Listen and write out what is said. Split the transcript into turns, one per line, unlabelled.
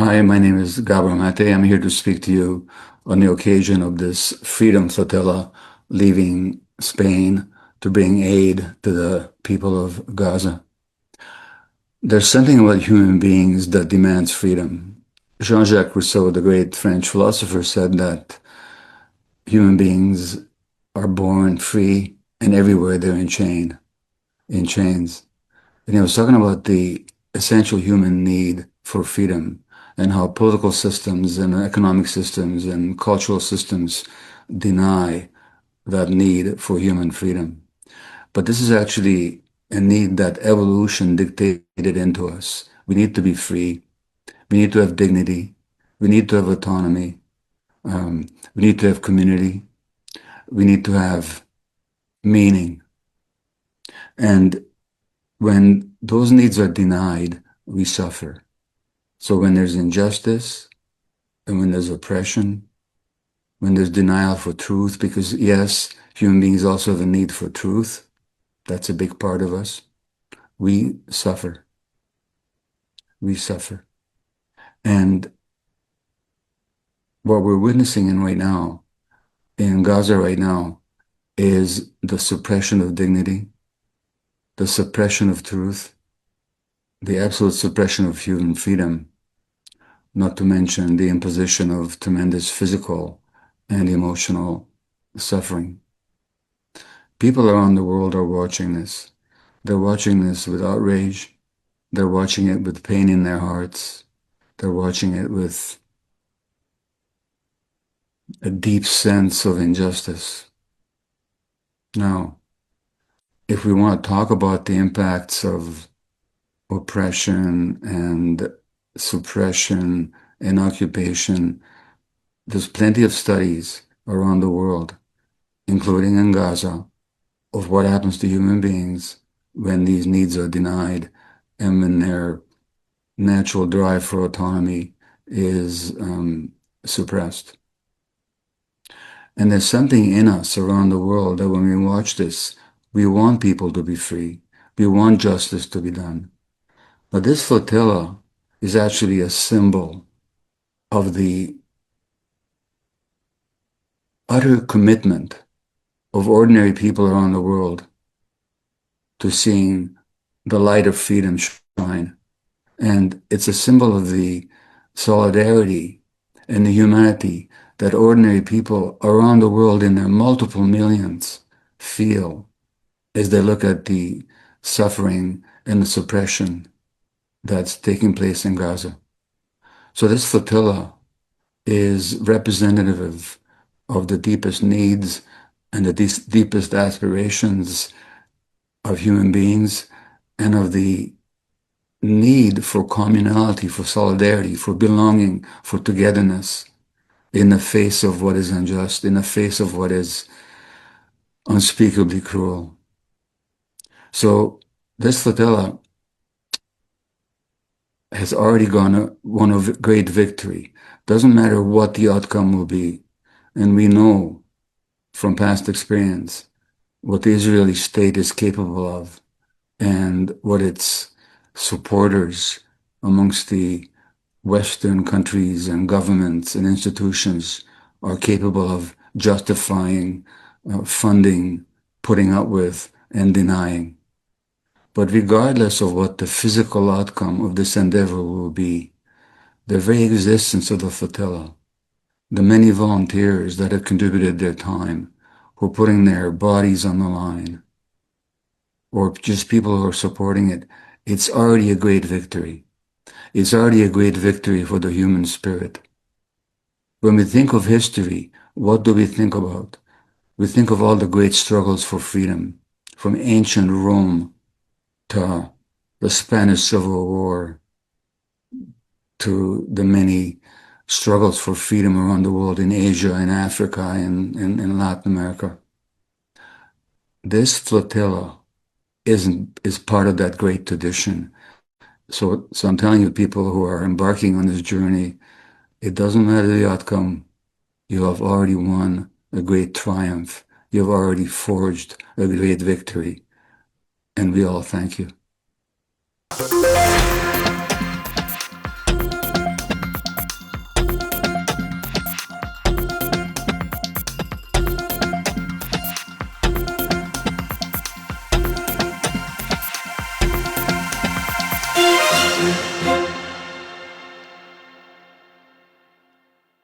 Hi, my name is Gabor Maté. I'm here to speak to you on the occasion of this Freedom Flotilla leaving Spain to bring aid to the people of Gaza. There's something about human beings that demands freedom. Jean-Jacques Rousseau, the great French philosopher, said that human beings are born free and everywhere they're in chains. And he was talking about the essential human need for freedom and how political systems and economic systems and cultural systems deny that need for human freedom. But this is actually a need that evolution dictated into us. We need to be free. We need to have dignity. We need to have autonomy. We need to have community. We need to have meaning. And when those needs are denied, we suffer. So when there's injustice and when there's oppression, when there's denial for truth, because yes, human beings also have a need for truth. That's a big part of us. We suffer. We suffer. And what we're witnessing in right now, in Gaza right now, is the suppression of dignity, the suppression of truth, the absolute suppression of human freedom, not to mention the imposition of tremendous physical and emotional suffering. People around the world are watching this. They're watching this with outrage. They're watching it with pain in their hearts. They're watching it with a deep sense of injustice. Now, if we want to talk about the impacts of oppression and suppression and occupation, there's plenty of studies around the world, including in Gaza, of what happens to human beings when these needs are denied and when their natural drive for autonomy is suppressed. And there's something in us around the world that when we watch this, we want people to be free. We want justice to be done. But this flotilla is actually a symbol of the utter commitment of ordinary people around the world to seeing the light of freedom shine. And it's a symbol of the solidarity and the humanity that ordinary people around the world in their multiple millions feel as they look at the suffering and the suppression that's taking place in Gaza. So this flotilla is representative of the deepest needs and the deepest aspirations of human beings and of the need for communality, for solidarity, for belonging, for togetherness in the face of what is unjust, in the face of what is unspeakably cruel. So this flotilla has already won a great victory. Doesn't matter what the outcome will be. And we know from past experience what the Israeli state is capable of and what its supporters amongst the Western countries and governments and institutions are capable of justifying, funding, putting up with, and denying. But regardless of what the physical outcome of this endeavor will be, the very existence of the flotilla, the many volunteers that have contributed their time, who are putting their bodies on the line, or just people who are supporting it, it's already a great victory. It's already a great victory for the human spirit. When we think of history, what do we think about? We think of all the great struggles for freedom, from ancient Rome to the Spanish Civil War, to the many struggles for freedom around the world in Asia and Africa and in Latin America. This flotilla is part of that great tradition. So I'm telling you, people who are embarking on this journey, it doesn't matter the outcome. You have already won a great triumph. You have already forged a great victory. And we all thank you.